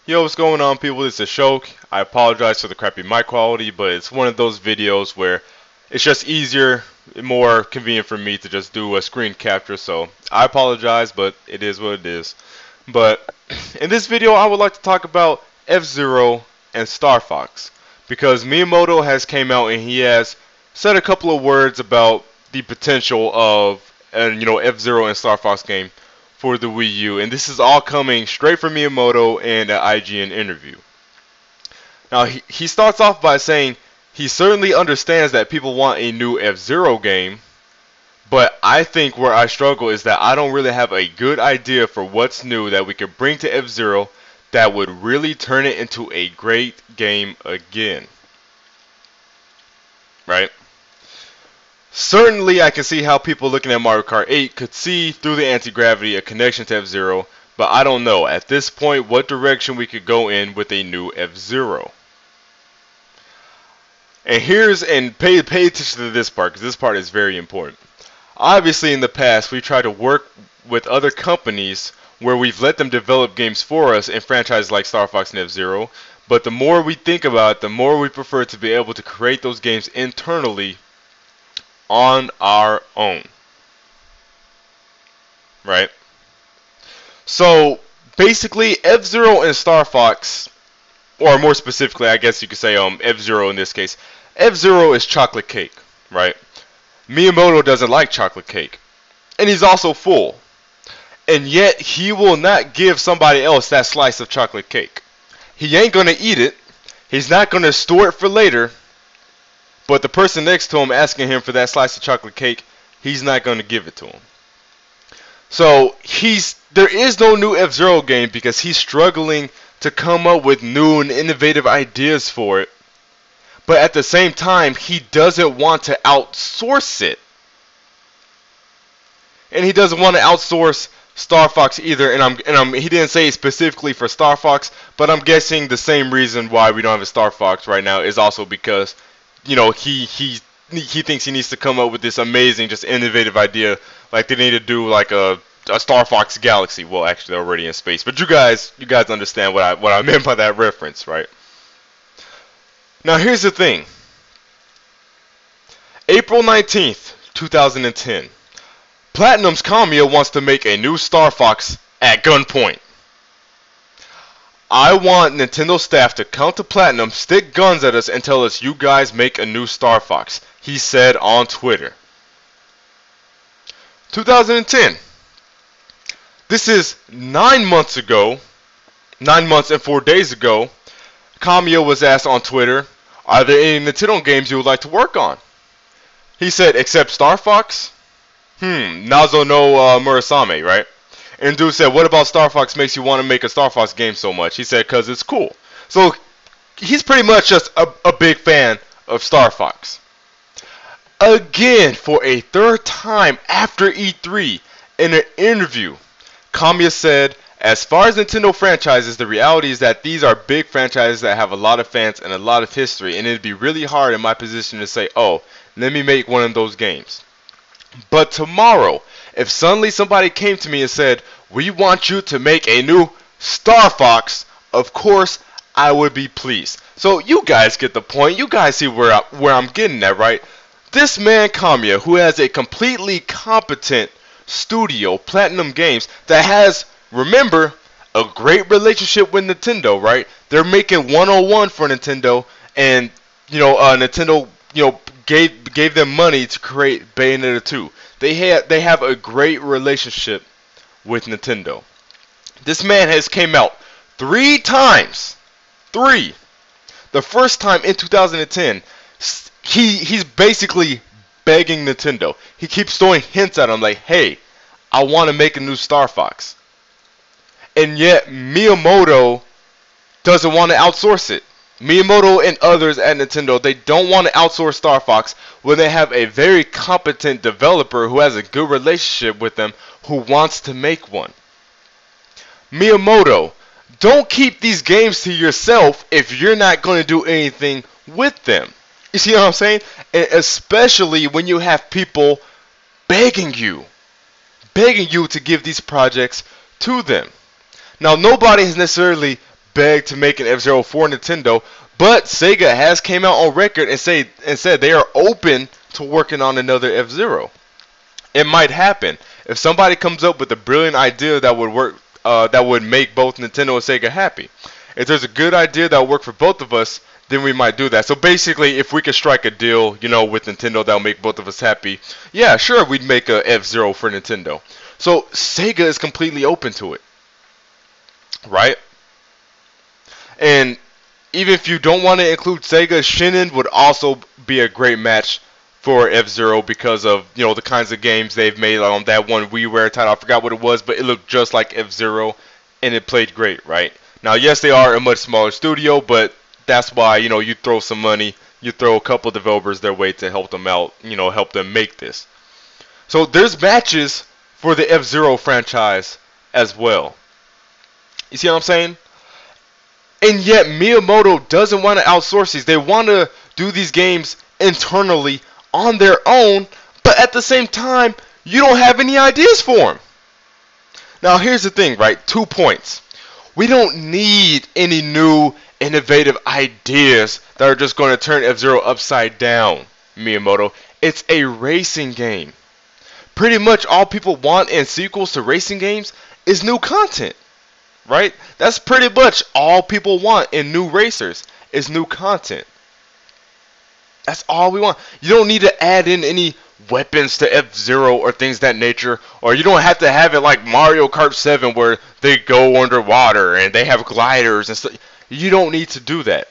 Yo, what's going on, people? This is Shok. I apologize for the crappy mic quality, but it's one of those videos where it's just easier, more convenient for me to just do a screen capture, so I apologize, but it is what it is. But in this video, I would like to talk about F-Zero and Starfox, because Miyamoto has came out and he has said a couple of words about the potential of F-Zero and Starfox game for the Wii U, and this is all coming straight from Miyamoto and an IGN interview. Now, he starts off by saying he certainly understands that people want a new F-Zero game, but I think where I struggle is that I don't really have a good idea for what's new that we could bring to F-Zero that would really turn it into a great game again. Right? Certainly, I can see how people looking at Mario Kart 8 could see through the anti-gravity a connection to F-Zero, but I don't know at this point what direction we could go in with a new F-Zero. And pay attention to this part, because this part is very important. Obviously, in the past, we've tried to work with other companies where we've let them develop games for us in franchises like Star Fox and F-Zero, but the more we think about it, the more we prefer to be able to create those games internally on our own. Right? So basically, F-Zero and Starfox, or more specifically, I guess you could say F-Zero in this case. F-Zero is chocolate cake, right? Miyamoto doesn't like chocolate cake. And he's also full. And yet, he will not give somebody else that slice of chocolate cake. He ain't going to eat it. He's not going to store it for later. But the person next to him asking him for that slice of chocolate cake, he's not going to give it to him. So there is no new F-Zero game because he's struggling to come up with new and innovative ideas for it. But at the same time, he doesn't want to outsource it. And he doesn't want to outsource Star Fox either. He didn't say specifically for Star Fox, but I'm guessing the same reason why we don't have a Star Fox right now is also because he thinks he needs to come up with this amazing, just innovative idea, like they need to do like a Star Fox Galaxy. Well, actually, they're already in space, but you guys understand what I meant by that reference, right? Now, here's the thing. April 19th, 2010. Platinum's Kamiya wants to make a new Star Fox at gunpoint. I want Nintendo staff to come to Platinum, stick guns at us, and tell us you guys make a new Star Fox, he said on Twitter. 2010. This is 9 months ago, 9 months and 4 days ago. Kamiya was asked on Twitter, are there any Nintendo games you would like to work on? He said, except Star Fox? Nazo no Murasame, right? And dude said, what about Star Fox makes you want to make a Star Fox game so much? He said, because it's cool. So he's pretty much just a big fan of Star Fox. Again, for a third time after E3, in an interview, Kamiya said, as far as Nintendo franchises, the reality is that these are big franchises that have a lot of fans and a lot of history, and it'd be really hard in my position to say, oh, let me make one of those games. But tomorrow, if suddenly somebody came to me and said, we want you to make a new Star Fox, of course, I would be pleased. So you guys get the point. You guys see where I'm getting at, right? This man Kamiya, who has a completely competent studio, Platinum Games, that has, remember, a great relationship with Nintendo, right? They're making 101 for Nintendo, and Nintendo, gave them money to create Bayonetta 2. They have a great relationship with Nintendo. This man has came out 3 times. 3. The first time in 2010, he's basically begging Nintendo. He keeps throwing hints at him like, hey, I want to make a new Star Fox. And yet Miyamoto doesn't want to outsource it. Miyamoto and others at Nintendo, they don't want to outsource Star Fox when they have a very competent developer who has a good relationship with them who wants to make one. Miyamoto, don't keep these games to yourself if you're not going to do anything with them. You see what I'm saying? And especially when you have people begging you to give these projects to them. Now, nobody has necessarily begged to make an F-Zero for Nintendo, but Sega has came out on record and said they are open to working on another F-Zero. It might happen if somebody comes up with a brilliant idea that would work, that would make both Nintendo and Sega happy. If there's a good idea that will work for both of us, then we might do that. So basically, if we could strike a deal, with Nintendo that'll make both of us happy, yeah, sure, we'd make a F-Zero for Nintendo. So Sega is completely open to it, right? And even if you don't want to include Sega, Shinen would also be a great match for F-Zero because of, the kinds of games they've made on that one WiiWare title. I forgot what it was, but it looked just like F-Zero, and it played great, right? Now, yes, they are a much smaller studio, but that's why, you throw some money, you throw a couple developers their way to help them out, help them make this. So there's matches for the F-Zero franchise as well. You see what I'm saying? And yet Miyamoto doesn't want to outsource these. They want to do these games internally on their own, but at the same time, you don't have any ideas for them. Now here's the thing, right? 2 points. We don't need any new innovative ideas that are just going to turn F-Zero upside down, Miyamoto. It's a racing game. Pretty much all people want in sequels to racing games is new content, right? That's pretty much all people want in new racers is new content. That's all we want. You don't need to add in any weapons to F-Zero or things of that nature, or you don't have to have it like Mario Kart 7 where they go underwater and they have gliders and stuff. You don't need to do that.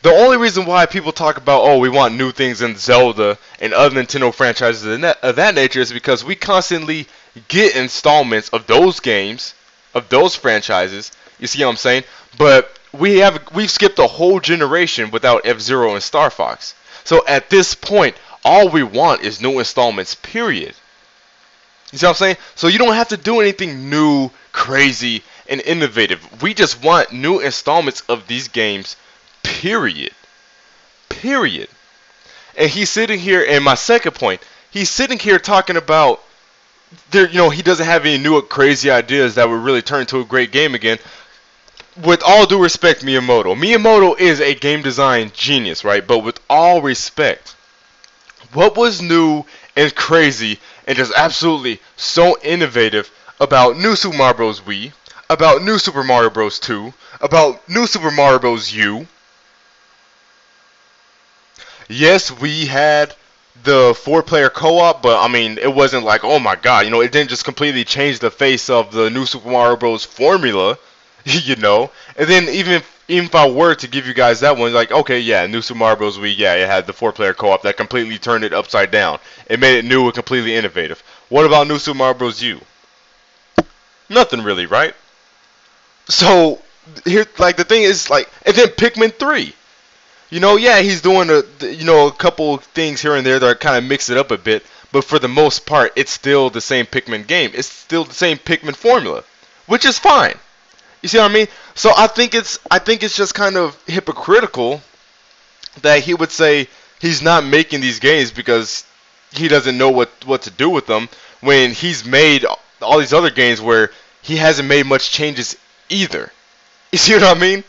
The only reason why people talk about, oh, we want new things in Zelda and other Nintendo franchises of that nature is because we constantly get installments of those games, of those franchises. You see what I'm saying? But we've skipped a whole generation without F-Zero and Starfox. So at this point, all we want is new installments, period. You see what I'm saying? So you don't have to do anything new, crazy, and innovative. We just want new installments of these games, period. Period. And he's sitting here, and my second point, he's sitting here talking about, he doesn't have any new crazy ideas that would really turn into a great game again. With all due respect, Miyamoto is a game design genius, right? But with all respect, what was new and crazy and just absolutely so innovative about New Super Mario Bros. Wii, about New Super Mario Bros. 2, about New Super Mario Bros. U? Yes, we had the 4-player co-op, but I mean, it wasn't like, oh my god, it didn't just completely change the face of the New Super Mario Bros. Formula. And then even if I were to give you guys that one, like, okay, yeah, New Super Mario Bros. Wii, yeah, it had the 4-player co-op that completely turned it upside down. It made it new and completely innovative. What about New Super Mario Bros. U? Nothing really, right? So, here, like, the thing is, like, and then Pikmin 3. Yeah, he's doing a couple things here and there that kind of mix it up a bit, but for the most part, it's still the same Pikmin game. It's still the same Pikmin formula, which is fine. You see what I mean? So I think it's just kind of hypocritical that he would say he's not making these games because he doesn't know what to do with them when he's made all these other games where he hasn't made much changes either. You see what I mean?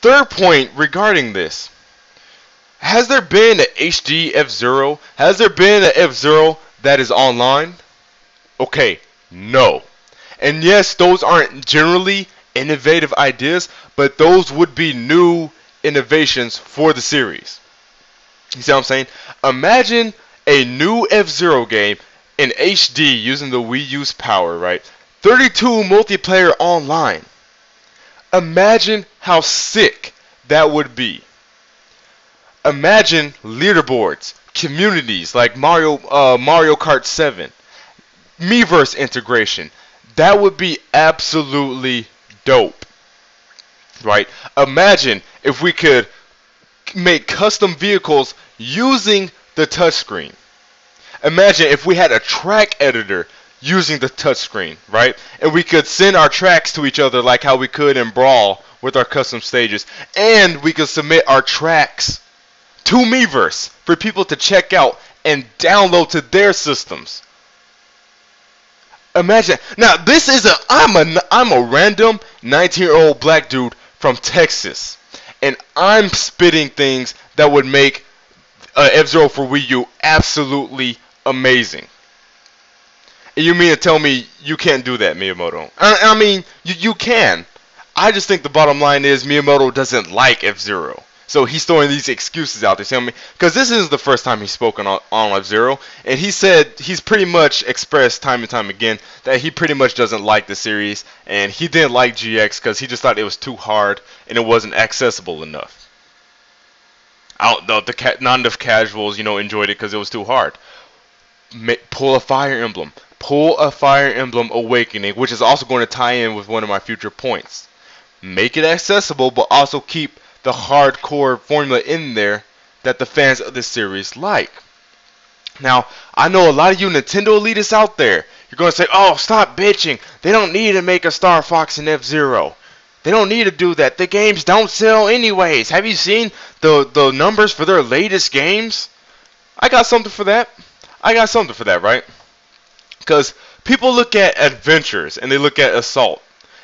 Third point regarding this. Has there been an HD F-Zero? Has there been an F-Zero that is online? Okay, no. And yes, those aren't generally innovative ideas, but those would be new innovations for the series. You see what I'm saying? Imagine a new F-Zero game in HD using the Wii U's power, right? 32 multiplayer online. Imagine how sick that would be. Imagine leaderboards, communities like Mario Kart 7, Miiverse integration. That would be absolutely dope, right? Imagine if we could make custom vehicles using the touchscreen. Imagine if we had a track editor using the touchscreen, right? And we could send our tracks to each other like how we could in Brawl with our custom stages. And we could submit our tracks to Miiverse for people to check out and download to their systems. Imagine. Now, this is I'm a random 19-year-old black dude from Texas, and I'm spitting things that would make F-Zero for Wii U absolutely amazing. And you mean to tell me you can't do that, Miyamoto? I mean, you can. I just think the bottom line is Miyamoto doesn't like F-Zero. So he's throwing these excuses out there, telling me, because this isn't the first time he's spoken on F-Zero, and he said he's pretty much expressed time and time again that he pretty much doesn't like the series, and he didn't like GX because he just thought it was too hard and it wasn't accessible enough. Not enough casuals, enjoyed it because it was too hard. Pull a Fire Emblem. Pull a Fire Emblem Awakening, which is also going to tie in with one of my future points. Make it accessible, but also keep the hardcore formula in there that the fans of this series like. Now, I know a lot of you Nintendo elitists out there, you're going to say, oh, stop bitching. They don't need to make a Starfox and F-Zero. They don't need to do that. The games don't sell anyways. Have you seen the numbers for their latest games? I got something for that. Right? Because people look at Adventures and they look at Assault.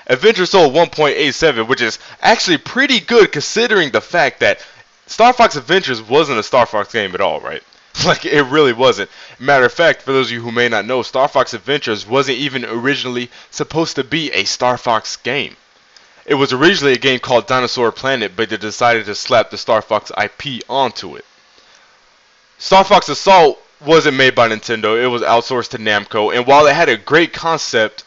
Adventure sold 1.87, which is actually pretty good considering the fact that Star Fox Adventures wasn't a Star Fox game at all, right? Like, it really wasn't. Matter of fact, for those of you who may not know, Star Fox Adventures wasn't even originally supposed to be a Star Fox game. It was originally a game called Dinosaur Planet, but they decided to slap the Star Fox IP onto it. Star Fox Assault wasn't made by Nintendo. It was outsourced to Namco, and while it had a great concept,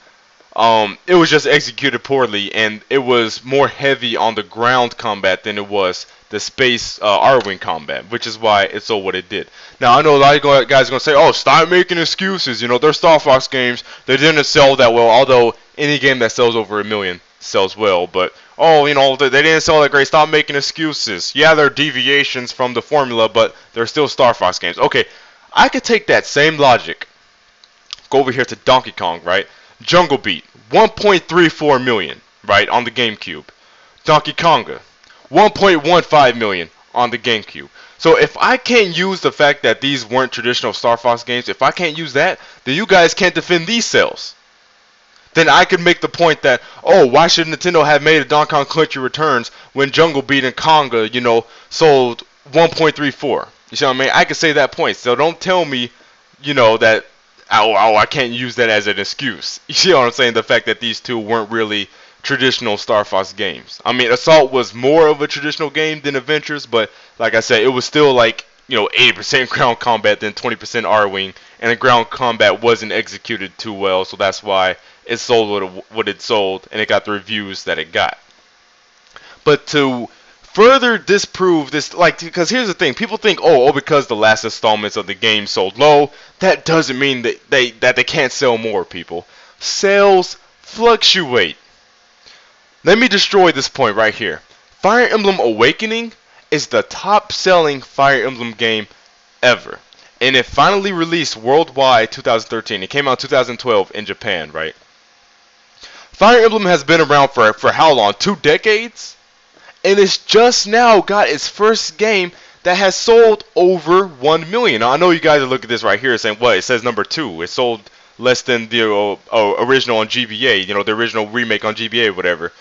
it was just executed poorly, and it was more heavy on the ground combat than it was the space R-Wing combat, which is why it sold what it did. Now, I know a lot of guys are going to say, oh, stop making excuses. They're Star Fox games. They didn't sell that well, although any game that sells over 1 million sells well. But, oh, they didn't sell that great. Stop making excuses. Yeah, there are deviations from the formula, but they're still Star Fox games. Okay, I could take that same logic, go over here to Donkey Kong, right? Jungle Beat, 1.34 million, right, on the GameCube. Donkey Konga, 1.15 million on the GameCube. So if I can't use the fact that these weren't traditional Star Fox games, if I can't use that, then you guys can't defend these sales. Then I could make the point that, oh, why should Nintendo have made a Donkey Kong Country Returns when Jungle Beat and Konga, sold 1.34? You see what I mean? I could say that point. So don't tell me, that I can't use that as an excuse. You see what I'm saying? The fact that these two weren't really traditional Star Fox games. I mean, Assault was more of a traditional game than Adventures, but like I said, it was still like, 80% ground combat than 20% R-Wing, and the ground combat wasn't executed too well, so that's why it sold what it sold, and it got the reviews that it got. But to further disprove this, because here's the thing, people think, because the last installments of the game sold low, that doesn't mean that they can't sell more, people. Sales fluctuate. Let me destroy this point right here. Fire Emblem Awakening is the top-selling Fire Emblem game ever. And it finally released worldwide 2013. It came out 2012 in Japan, right? Fire Emblem has been around for how long? 2 decades? And it's just now got its first game that has sold over 1 million. Now, I know you guys are looking at this right here saying, what? It says number 2. It sold less than the original on GBA, the original remake on GBA, whatever.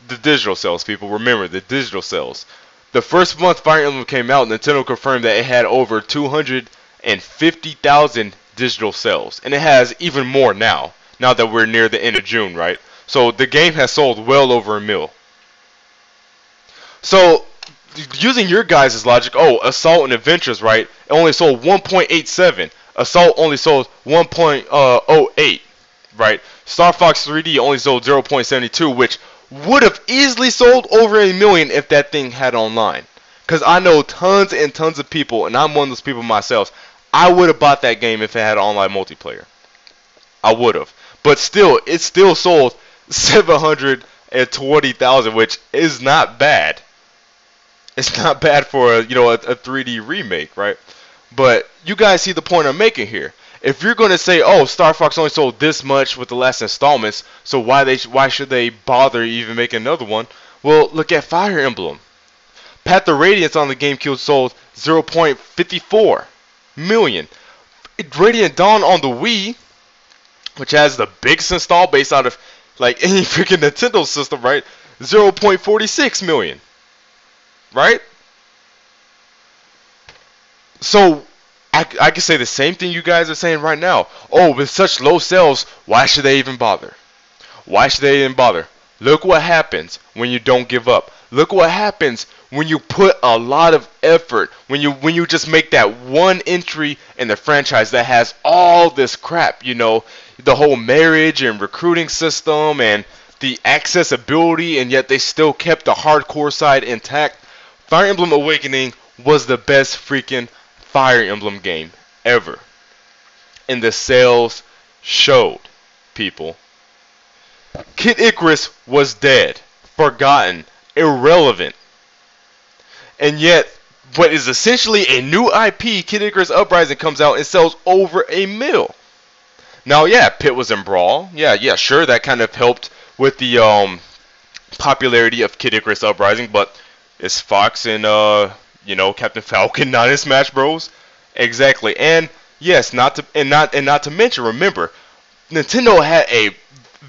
The digital sales, people. Remember, the digital sales. The first month Fire Emblem came out, Nintendo confirmed that it had over 250,000 digital sales. And it has even more now that we're near the end of June, right? So the game has sold well over 1 mil. So, using your guys' logic, Assault and Adventures, right, it only sold 1.87. Assault only sold 1.08, right? Star Fox 3D only sold 0.72, which would have easily sold over 1 million if that thing had online. Because I know tons and tons of people, and I'm one of those people myself, I would have bought that game if it had online multiplayer. I would have. But still, it still sold 720,000, which is not bad. It's not bad for a 3D remake, right? But you guys see the point I'm making here. If you're going to say, Star Fox only sold this much with the last installments, so why should they bother even making another one? Well, look at Fire Emblem. Path of Radiance on the GameCube sold 0.54 million. Radiant Dawn on the Wii, which has the biggest install base out of like any freaking Nintendo system, right? 0.46 million, right? So I can say the same thing you guys are saying right now. Oh, with such low sales, why should they even bother? Why should they even bother? Look what happens when you don't give up. Look what happens when you put a lot of effort. When you just make that one entry in the franchise that has all this crap, the whole marriage and recruiting system and the accessibility, and yet they still kept the hardcore side intact. Fire Emblem Awakening was the best freaking Fire Emblem game ever. And the sales showed, people. Kid Icarus was dead, forgotten, irrelevant. And yet, what is essentially a new IP, Kid Icarus Uprising, comes out and sells over 1 million. Now, yeah, Pit was in Brawl. Yeah, sure, that kind of helped with the popularity of Kid Icarus Uprising, but it's Fox and Captain Falcon not in Smash Bros. Exactly. And yes, not to mention, remember, Nintendo had a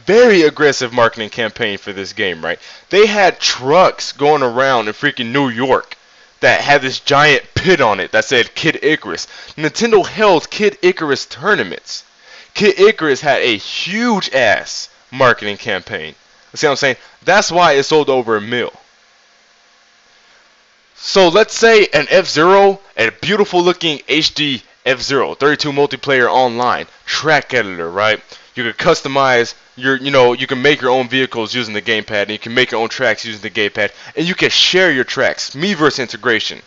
very aggressive marketing campaign for this game, right? They had trucks going around in freaking New York that had this giant pit on it that said Kid Icarus. Nintendo held Kid Icarus tournaments. Kid Icarus had a huge ass marketing campaign. See what I'm saying? That's why it sold over 1 million. So let's say an F-Zero, a beautiful looking HD F-Zero, 32 multiplayer online, track editor, right? You can customize you can make your own vehicles using the gamepad, and you can make your own tracks using the gamepad, and you can share your tracks, Miiverse integration.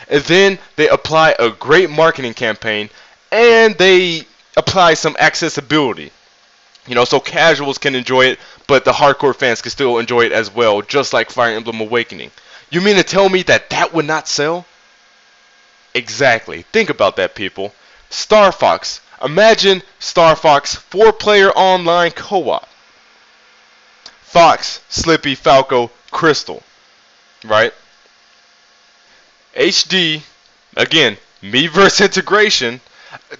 And then they apply a great marketing campaign, and they apply some accessibility. So casuals can enjoy it, but the hardcore fans can still enjoy it as well, just like Fire Emblem Awakening. You mean to tell me that would not sell? Exactly. Think about that, people. Starfox. Imagine Starfox 4-player online co-op. Fox, Slippy, Falco, Crystal. Right? HD, again, Miiverse integration.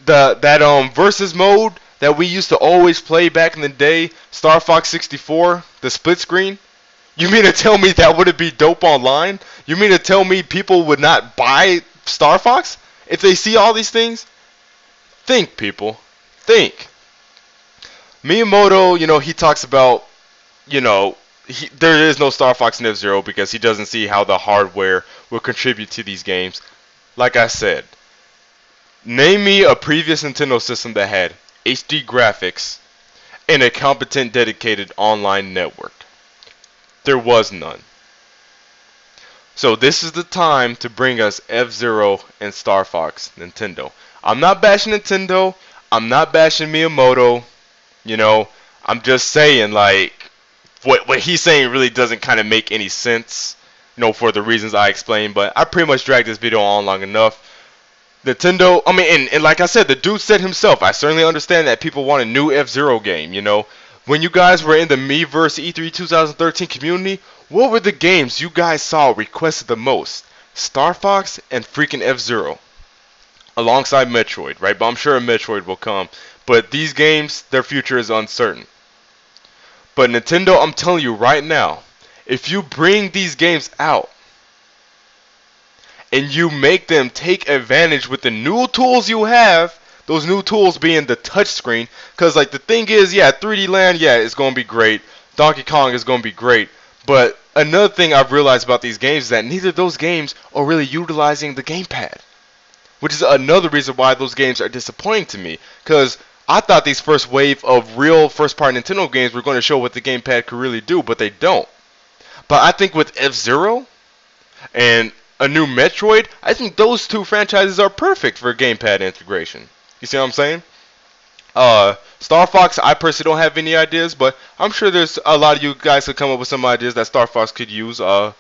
That versus mode that we used to always play back in the day, Star Fox 64, the split screen. You mean to tell me that wouldn't be dope online? You mean to tell me people would not buy Star Fox if they see all these things? Think, people. Think. Miyamoto, he talks about, there is no Star Fox in F-Zero because he doesn't see how the hardware will contribute to these games. Like I said, name me a previous Nintendo system that had HD graphics and a competent, dedicated online network. There was none. So this is the time to bring us F-Zero and Star Fox, Nintendo. I'm not bashing Nintendo. I'm not bashing Miyamoto. I'm just saying, like, what he's saying really doesn't kind of make any sense, for the reasons I explained. But I pretty much dragged this video on long enough. Nintendo, and like I said, the dude said himself, I certainly understand that people want a new F-Zero game, When you guys were in the Miiverse E3 2013 community, what were the games you guys saw requested the most? Star Fox and freaking F-Zero. Alongside Metroid, right? But I'm sure a Metroid will come. But these games, their future is uncertain. But Nintendo, I'm telling you right now, if you bring these games out, and you make them take advantage with the new tools you have, those new tools being the touchscreen, because like the thing is, 3D Land, it's going to be great. Donkey Kong is going to be great. But another thing I've realized about these games is that neither of those games are really utilizing the gamepad. Which is another reason why those games are disappointing to me. Because I thought these first wave of real first-party Nintendo games were going to show what the gamepad could really do, but they don't. But I think with F-Zero and a new Metroid, I think those two franchises are perfect for gamepad integration. You see what I'm saying? Star Fox, I personally don't have any ideas, but I'm sure there's a lot of you guys could come up with some ideas that Star Fox could use, for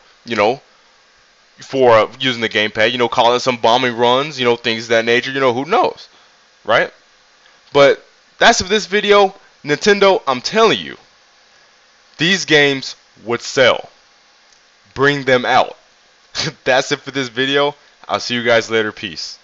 using the gamepad. Calling it some bombing runs, things of that nature. Who knows, right? But that's it for this video. Nintendo, I'm telling you, these games would sell. Bring them out. That's it for this video. I'll see you guys later. Peace.